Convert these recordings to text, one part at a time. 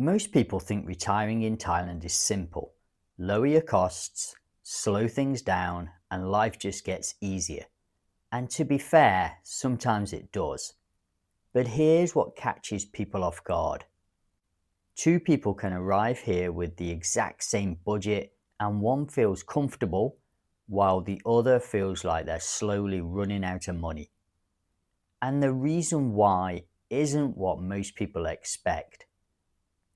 Most people think retiring in Thailand is simple. Lower your costs, slow things down, and life just gets easier. And to be fair, sometimes it does. But here's what catches people off guard. Two people can arrive here with the exact same budget, and one feels comfortable while the other feels like they're slowly running out of money. And the reason why isn't what most people expect.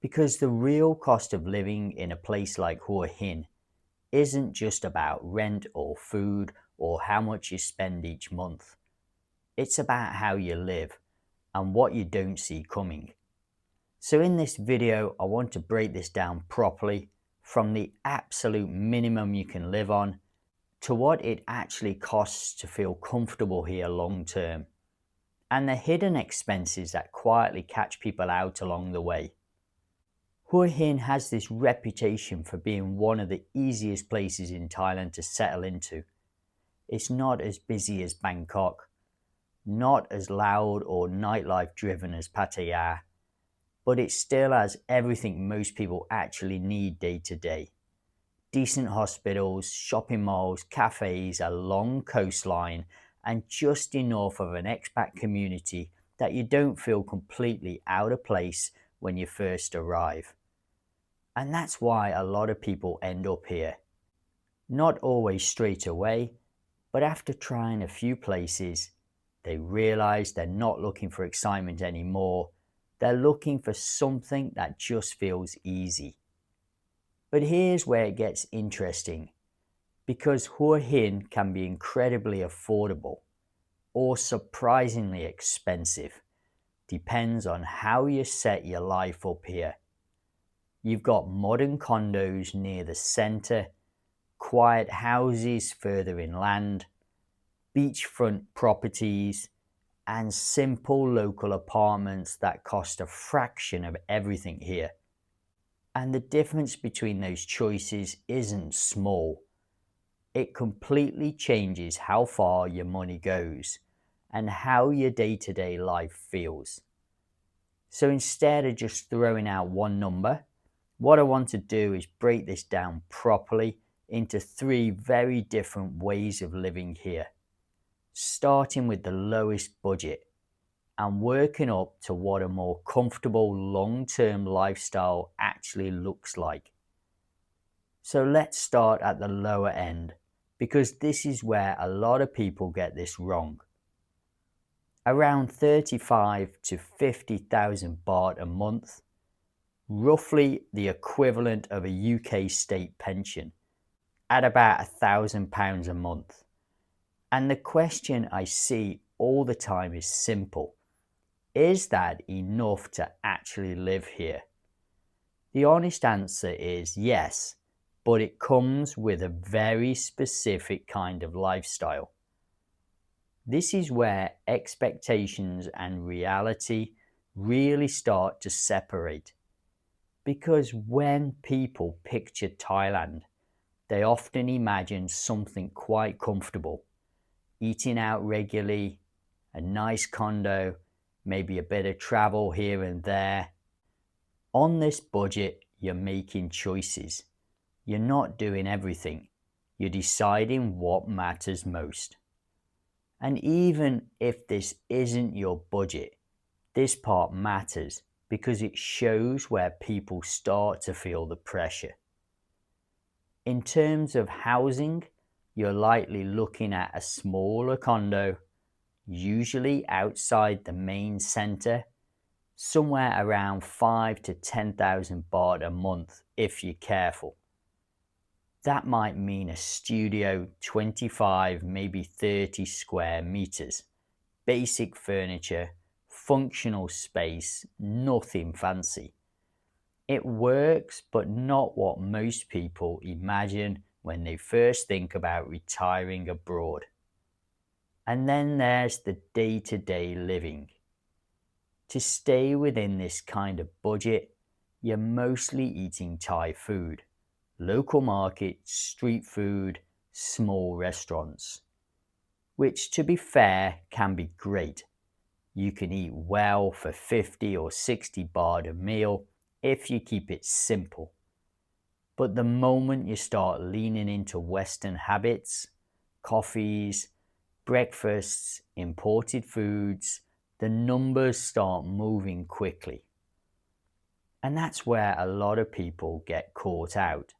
Because the real cost of living in a place like Hua Hin isn't just about rent or food or how much you spend each month. It's about how you live and what you don't see coming. So in this video, I want to break this down properly from the absolute minimum you can live on to what it actually costs to feel comfortable here long term, and the hidden expenses that quietly catch people out along the way. Hua Hin has this reputation for being one of the easiest places in Thailand to settle into. It's not as busy as Bangkok, not as loud or nightlife driven as Pattaya, but it still has everything most people actually need day to day. Decent hospitals, shopping malls, cafes, a long coastline, and just enough of an expat community that you don't feel completely out of place when you first arrive. And that's why a lot of people end up here. Not always straight away, but after trying a few places, they realize they're not looking for excitement anymore. They're looking for something that just feels easy. But here's where it gets interesting, because Hua Hin can be incredibly affordable or surprisingly expensive. Depends on how you set your life up here. You've got modern condos near the center, quiet houses further inland, beachfront properties, and simple local apartments that cost a fraction of everything here. And the difference between those choices isn't small. It completely changes how far your money goes and how your day-to-day life feels. So instead of just throwing out one number, what I want to do is break this down properly into three very different ways of living here, starting with the lowest budget and working up to what a more comfortable long-term lifestyle actually looks like. So let's start at the lower end, because this is where a lot of people get this wrong. Around 35 to 50,000 baht a month, roughly the equivalent of a UK state pension, at about £1,000 a month. And the question I see all the time is simple. Is that enough to actually live here? The honest answer is yes, but it comes with a very specific kind of lifestyle. This is where expectations and reality really start to separate. Because when people picture Thailand, they often imagine something quite comfortable. Eating out regularly, a nice condo, maybe a bit of travel here and there. On this budget, you're making choices. You're not doing everything. You're deciding what matters most. And even if this isn't your budget, this part matters because it shows where people start to feel the pressure. In terms of housing, you're likely looking at a smaller condo, usually outside the main centre, somewhere around 5 to 10,000 baht a month if you're careful. That might mean a studio 25, maybe 30 square meters, basic furniture, functional space, nothing fancy. It works, but not what most people imagine when they first think about retiring abroad. And then there's the day-to-day living. To stay within this kind of budget, you're mostly eating Thai food, local markets, street food, small restaurants, which to be fair can be great. You can eat well for 50 or 60 baht a meal, if you keep it simple. But the moment you start leaning into Western habits, coffees, breakfasts, imported foods, the numbers start moving quickly. And that's where a lot of people get caught out.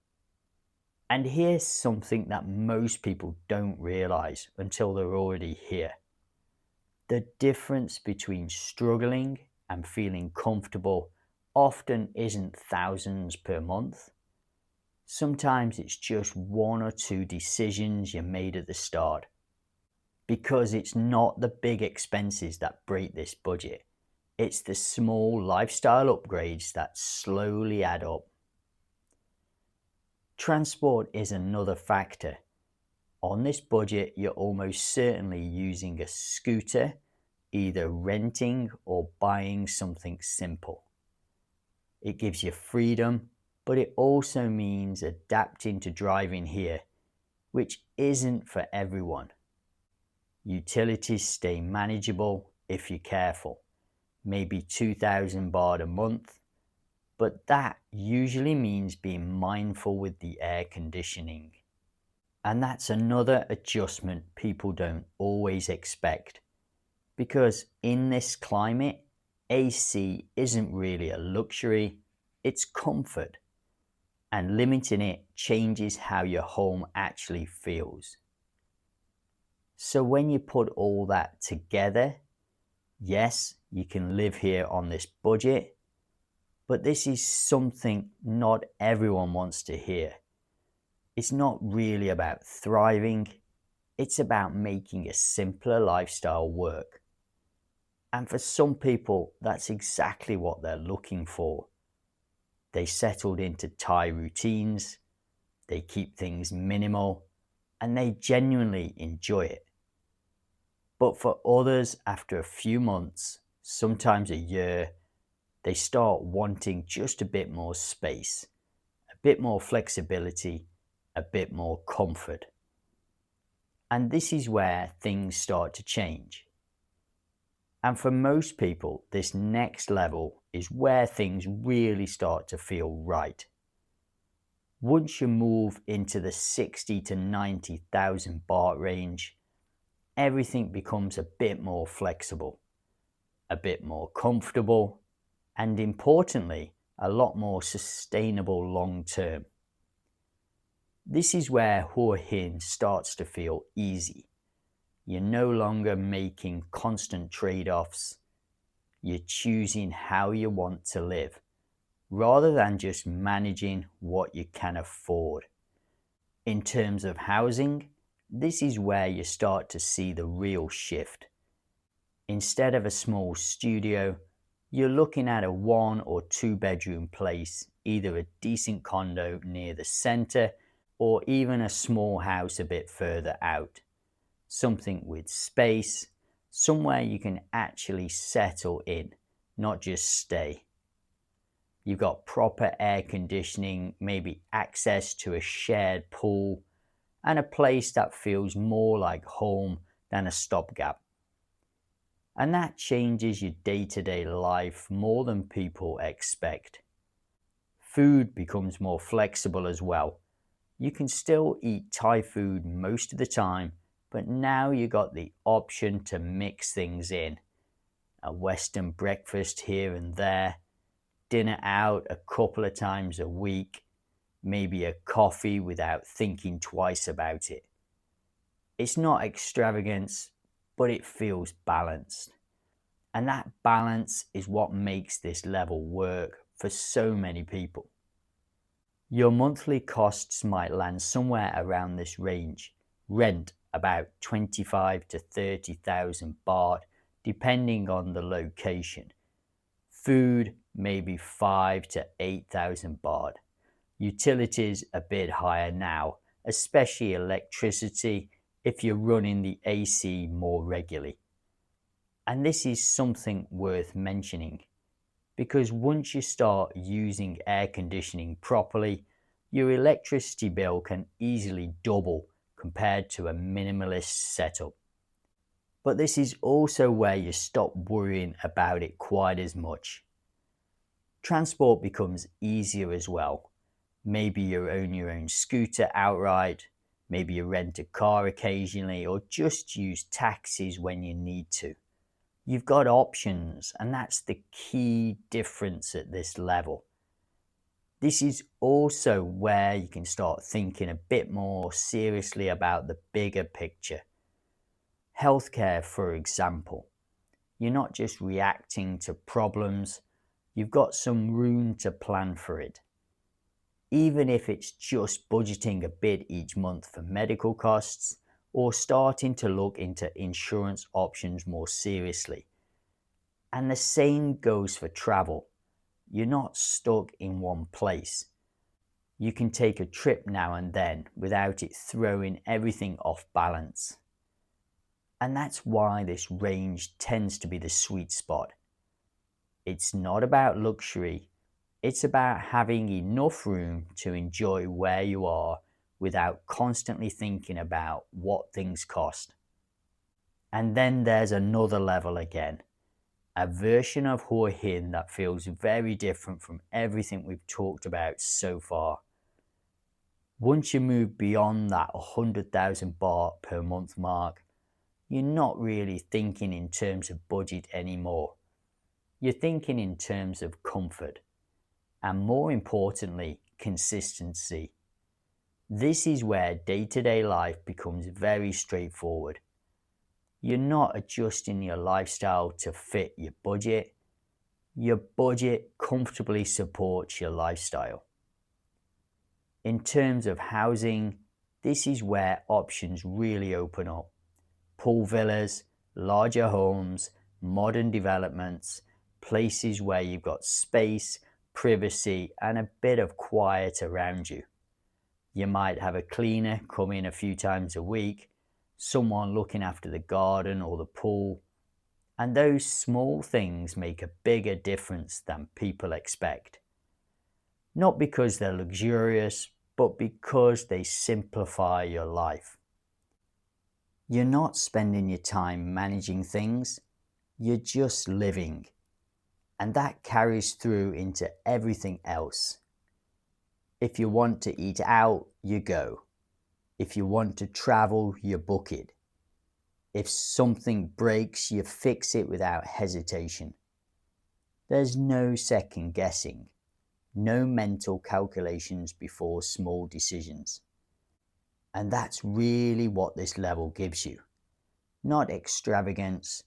And here's something that most people don't realize until they're already here. The difference between struggling and feeling comfortable often isn't thousands per month. Sometimes it's just one or two decisions you made at the start. Because it's not the big expenses that break this budget. It's the small lifestyle upgrades that slowly add up. Transport is another factor. On this budget, you're almost certainly using a scooter, either renting or buying something simple. It gives you freedom, but it also means adapting to driving here, which isn't for everyone. Utilities stay manageable if you're careful, maybe 2,000 baht a month, but that usually means being mindful with the air conditioning. And that's another adjustment people don't always expect, because in this climate, AC isn't really a luxury, it's comfort, and limiting it changes how your home actually feels. So when you put all that together, yes, you can live here on this budget, but this is something not everyone wants to hear. It's not really about thriving, it's about making a simpler lifestyle work. And for some people, that's exactly what they're looking for. They settled into Thai routines, they keep things minimal, and they genuinely enjoy it. But for others, after a few months, sometimes a year, they start wanting just a bit more space, a bit more flexibility, a bit more comfort. And this is where things start to change. And for most people, this next level is where things really start to feel right. Once you move into the 60 to 90,000 baht range, everything becomes a bit more flexible, a bit more comfortable, and importantly, a lot more sustainable long term. This is where Hua Hin starts to feel easy. You're no longer making constant trade-offs. You're choosing how you want to live, rather than just managing what you can afford. In terms of housing, this is where you start to see the real shift. Instead of a small studio, you're looking at a 1 or 2 bedroom place, either a decent condo near the center or even a small house a bit further out. Something with space, somewhere you can actually settle in, not just stay. You've got proper air conditioning, maybe access to a shared pool, and a place that feels more like home than a stopgap. And that changes your day-to-day life more than people expect. Food becomes more flexible as well. You can still eat Thai food most of the time, but now you got the option to mix things in. A Western breakfast here and there, dinner out a couple of times a week, maybe a coffee without thinking twice about it. It's not extravagance, but it feels balanced. And that balance is what makes this level work for so many people. Your monthly costs might land somewhere around this range. Rent about 25 to 30,000 baht, depending on the location. Food maybe 5 to 8,000 baht. Utilities a bit higher now, especially electricity if you're running the AC more regularly. And this is something worth mentioning, because once you start using air conditioning properly, your electricity bill can easily double compared to a minimalist setup. But this is also where you stop worrying about it quite as much. Transport becomes easier as well. Maybe you own your own scooter outright, maybe you rent a car occasionally, or just use taxis when you need to. You've got options, and that's the key difference at this level. This is also where you can start thinking a bit more seriously about the bigger picture. Healthcare, for example. You're not just reacting to problems, you've got some room to plan for it. Even if it's just budgeting a bit each month for medical costs or starting to look into insurance options more seriously. And the same goes for travel. You're not stuck in one place. You can take a trip now and then without it throwing everything off balance. And that's why this range tends to be the sweet spot. It's not about luxury, it's about having enough room to enjoy where you are without constantly thinking about what things cost. And then there's another level again, a version of Hua Hin that feels very different from everything we've talked about so far. Once you move beyond that 100,000 baht per month mark, you're not really thinking in terms of budget anymore. You're thinking in terms of comfort. And more importantly, consistency. This is where day-to-day life becomes very straightforward. You're not adjusting your lifestyle to fit your budget. Your budget comfortably supports your lifestyle. In terms of housing, this is where options really open up. Pool villas, larger homes, modern developments, places where you've got space, privacy, and a bit of quiet around you. You might have a cleaner come in a few times a week, someone looking after the garden or the pool, and those small things make a bigger difference than people expect. Not because they're luxurious, but because they simplify your life. You're not spending your time managing things, you're just living. And that carries through into everything else. If you want to eat out, you go. If you want to travel, you book it. If something breaks, you fix it without hesitation. There's no second guessing, no mental calculations before small decisions. And that's really what this level gives you. Not extravagance,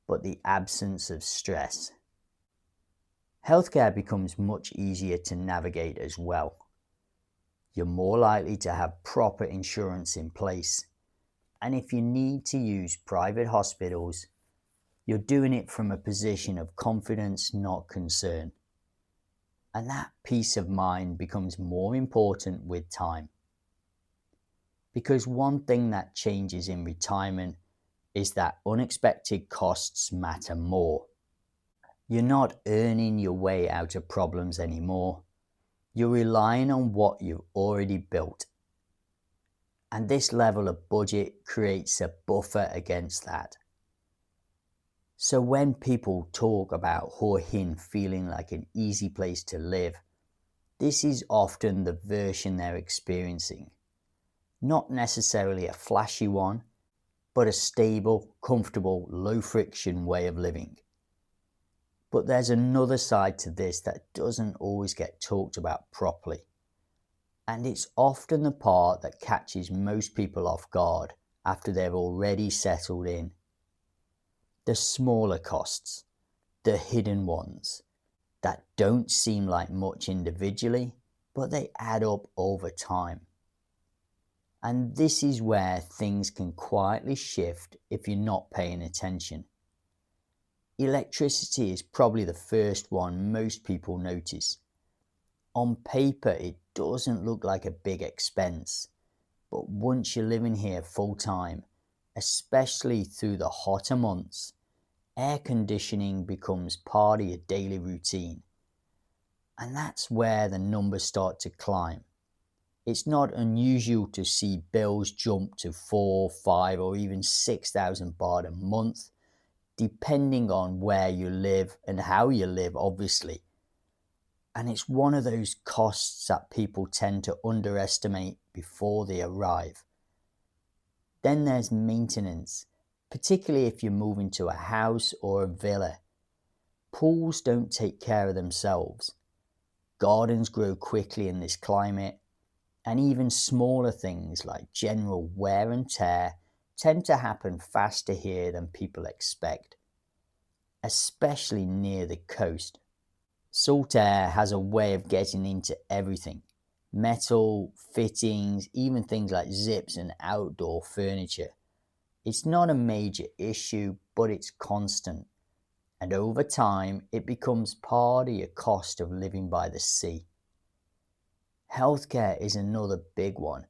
but the absence of stress. Healthcare becomes much easier to navigate as well. You're more likely to have proper insurance in place. And if you need to use private hospitals, you're doing it from a position of confidence, not concern. And that peace of mind becomes more important with time. Because one thing that changes in retirement is that unexpected costs matter more. You're not earning your way out of problems anymore. You're relying on what you've already built. And this level of budget creates a buffer against that. So when people talk about Hua Hin feeling like an easy place to live, this is often the version they're experiencing. Not necessarily a flashy one, but a stable, comfortable, low-friction way of living. But there's another side to this that doesn't always get talked about properly. And it's often the part that catches most people off guard after they've already settled in. The smaller costs, the hidden ones, that don't seem like much individually, but they add up over time. And this is where things can quietly shift if you're not paying attention. Electricity is probably the first one most people notice. On paper, it doesn't look like a big expense, but once you're living here full time, especially through the hotter months, air conditioning becomes part of your daily routine. And that's where the numbers start to climb. It's not unusual to see bills jump to 4, 5 or even 6,000 baht a month, depending on where you live and how you live, obviously. And it's one of those costs that people tend to underestimate before they arrive. Then there's maintenance, particularly if you're moving to a house or a villa. Pools don't take care of themselves. Gardens grow quickly in this climate, and even smaller things like general wear and tear tend to happen faster here than people expect, especially near the coast. Salt air has a way of getting into everything: metal, fittings, even things like zips and outdoor furniture. It's not a major issue, but it's constant. And over time, it becomes part of your cost of living by the sea. Healthcare is another big one,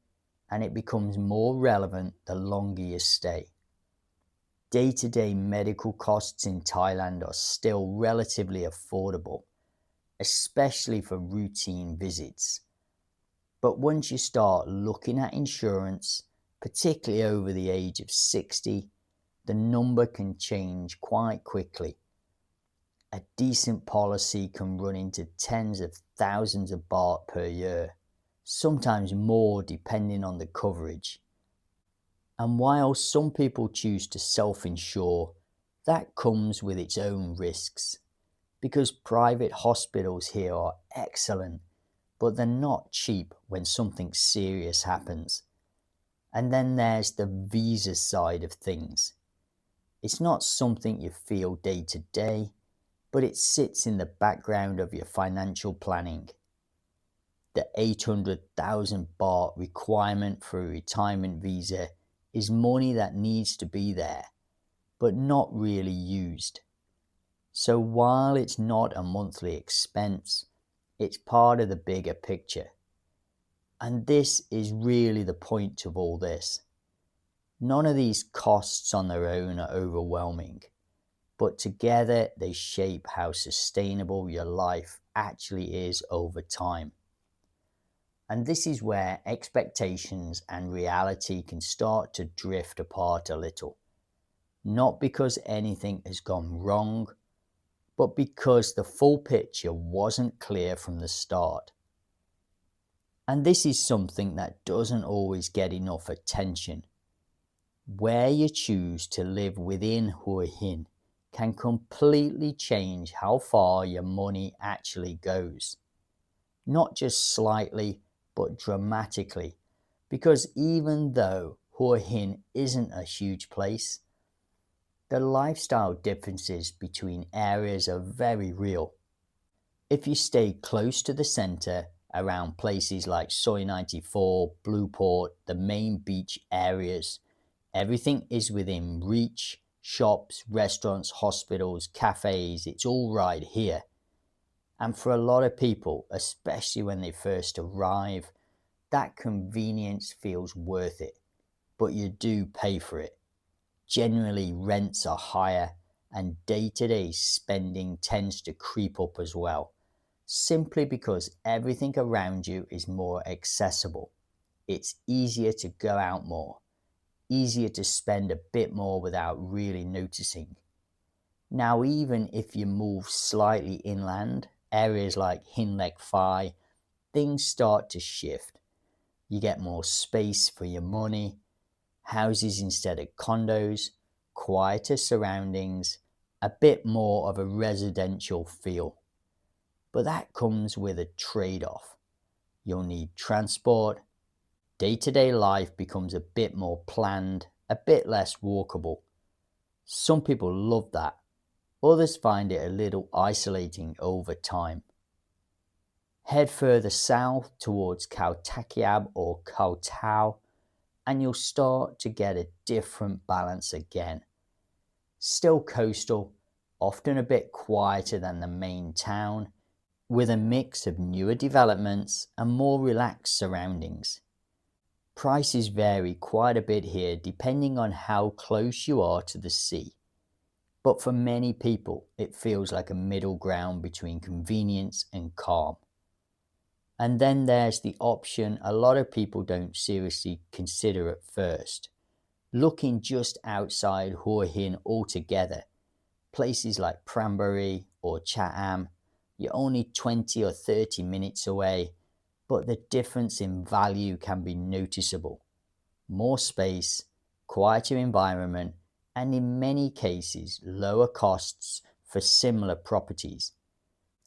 and it becomes more relevant the longer you stay. Day-to-day medical costs in Thailand are still relatively affordable, especially for routine visits. But once you start looking at insurance, particularly over the age of 60, the number can change quite quickly. A decent policy can run into tens of thousands of baht per year, sometimes more depending on the coverage. And while some people choose to self-insure, that comes with its own risks, because private hospitals here are excellent, but they're not cheap when something serious happens. And then there's the visa side of things. It's not something you feel day to day, but it sits in the background of your financial planning. The 800,000 baht requirement for a retirement visa is money that needs to be there, but not really used. So while it's not a monthly expense, it's part of the bigger picture. And this is really the point of all this. None of these costs on their own are overwhelming, but together they shape how sustainable your life actually is over time. And this is where expectations and reality can start to drift apart a little. Not because anything has gone wrong, but because the full picture wasn't clear from the start. And this is something that doesn't always get enough attention. Where you choose to live within Hua Hin can completely change how far your money actually goes. Not just slightly, but dramatically. Because even though Hua Hin isn't a huge place, the lifestyle differences between areas are very real. If you stay close to the centre, around places like Soi 94, Blueport, the main beach areas, everything is within reach. Shops, restaurants, hospitals, cafes, it's all right here. And for a lot of people, especially when they first arrive, that convenience feels worth it, but you do pay for it. Generally, rents are higher and day-to-day spending tends to creep up as well, simply because everything around you is more accessible. It's easier to go out more, easier to spend a bit more without really noticing. Now, even if you move slightly inland, areas like Hin Lek Phai, things start to shift. You get more space for your money, houses instead of condos, quieter surroundings, a bit more of a residential feel. But that comes with a trade-off. You'll need transport. Day-to-day life becomes a bit more planned, a bit less walkable. Some people love that. Others find it a little isolating over time. Head further south towards Khao Takiab or Khao Tao, and you'll start to get a different balance again. Still coastal, often a bit quieter than the main town, with a mix of newer developments and more relaxed surroundings. Prices vary quite a bit here depending on how close you are to the sea. But for many people, it feels like a middle ground between convenience and calm. And then there's the option a lot of people don't seriously consider at first, looking just outside Hua Hin altogether, places like Prambury or Chatham. You're only 20 or 30 minutes away, but the difference in value can be noticeable. More space, quieter environment, and in many cases, lower costs for similar properties.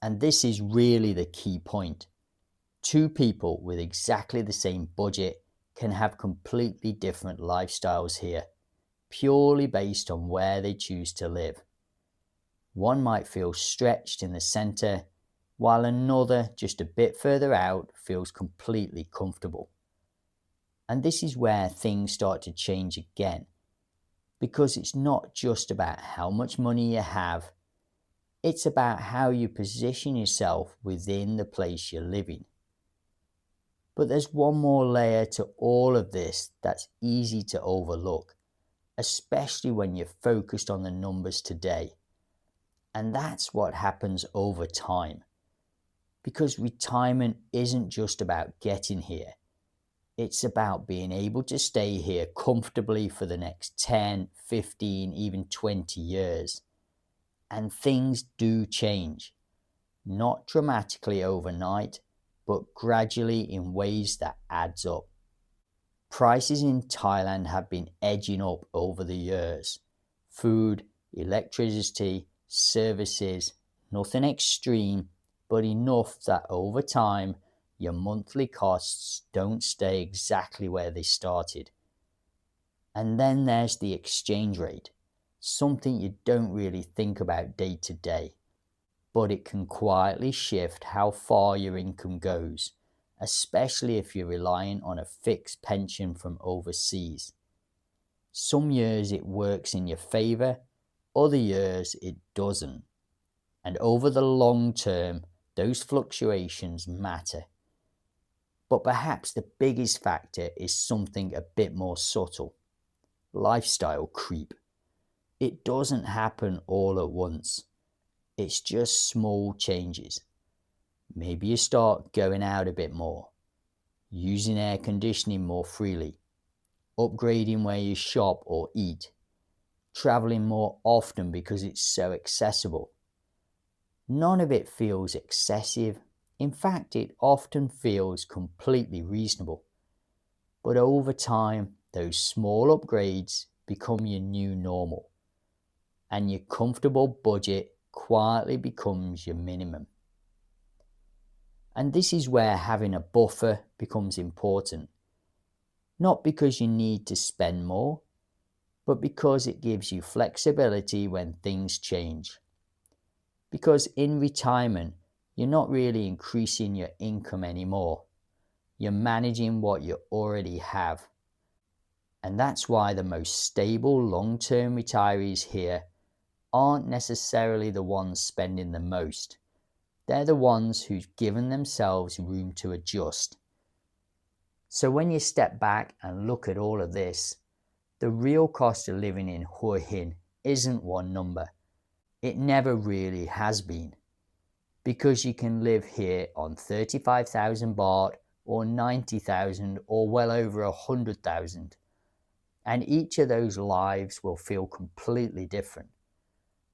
And this is really the key point. Two people with exactly the same budget can have completely different lifestyles here, purely based on where they choose to live. One might feel stretched in the center, while another, just a bit further out, feels completely comfortable. And this is where things start to change again, because it's not just about how much money you have, it's about how you position yourself within the place you're living. But there's one more layer to all of this that's easy to overlook, especially when you're focused on the numbers today. And that's what happens over time. Because retirement isn't just about getting here. It's about being able to stay here comfortably for the next 10, 15, even 20 years. And things do change. Not dramatically overnight, but gradually in ways that adds up. Prices in Thailand have been edging up over the years. Food, electricity, services, nothing extreme, but enough that over time, your monthly costs don't stay exactly where they started. And then there's the exchange rate, something you don't really think about day to day, but it can quietly shift how far your income goes, especially if you're relying on a fixed pension from overseas. Some years it works in your favor, other years it doesn't. And over the long term, those fluctuations matter. But perhaps the biggest factor is something a bit more subtle: lifestyle creep. It doesn't happen all at once. It's just small changes. Maybe you start going out a bit more, using air conditioning more freely, upgrading where you shop or eat, traveling more often because it's so accessible. None of it feels excessive. In fact, it often feels completely reasonable. But over time, those small upgrades become your new normal, and your comfortable budget quietly becomes your minimum. And this is where having a buffer becomes important. Not because you need to spend more, but because it gives you flexibility when things change. Because in retirement, you're not really increasing your income anymore. You're managing what you already have. And that's why the most stable long-term retirees here aren't necessarily the ones spending the most. They're the ones who've given themselves room to adjust. So when you step back and look at all of this, the real cost of living in Hua Hin isn't one number. It never really has been. Because you can live here on 35,000 baht or 90,000 or well over 100,000. And each of those lives will feel completely different.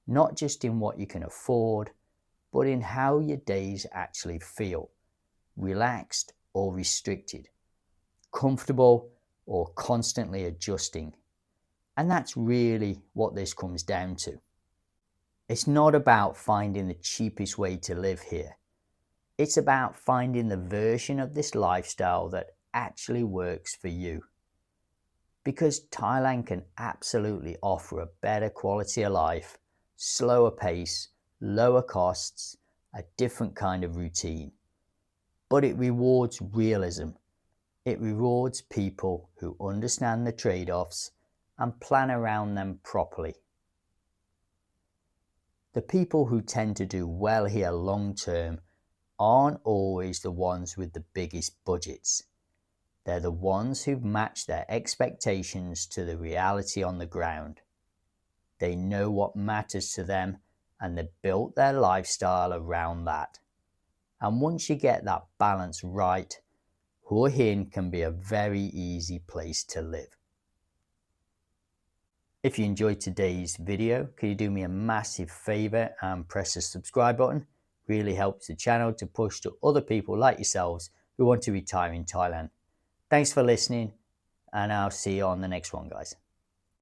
Not just in what you can afford, but in how your days actually feel, relaxed or restricted, comfortable or constantly adjusting. And that's really what this comes down to. It's not about finding the cheapest way to live here. It's about finding the version of this lifestyle that actually works for you. Because Thailand can absolutely offer a better quality of life, slower pace, lower costs, a different kind of routine. But it rewards realism. It rewards people who understand the trade-offs and plan around them properly. The people who tend to do well here long term aren't always the ones with the biggest budgets. They're the ones who've matched their expectations to the reality on the ground. They know what matters to them and they've built their lifestyle around that. And once you get that balance right, Hua Hin can be a very easy place to live. If you enjoyed today's video, could you do me a massive favor and press the subscribe button? really helps the channel to push to other people like yourselves who want to retire in Thailand. Thanks for listening, and I'll see you on the next one, guys.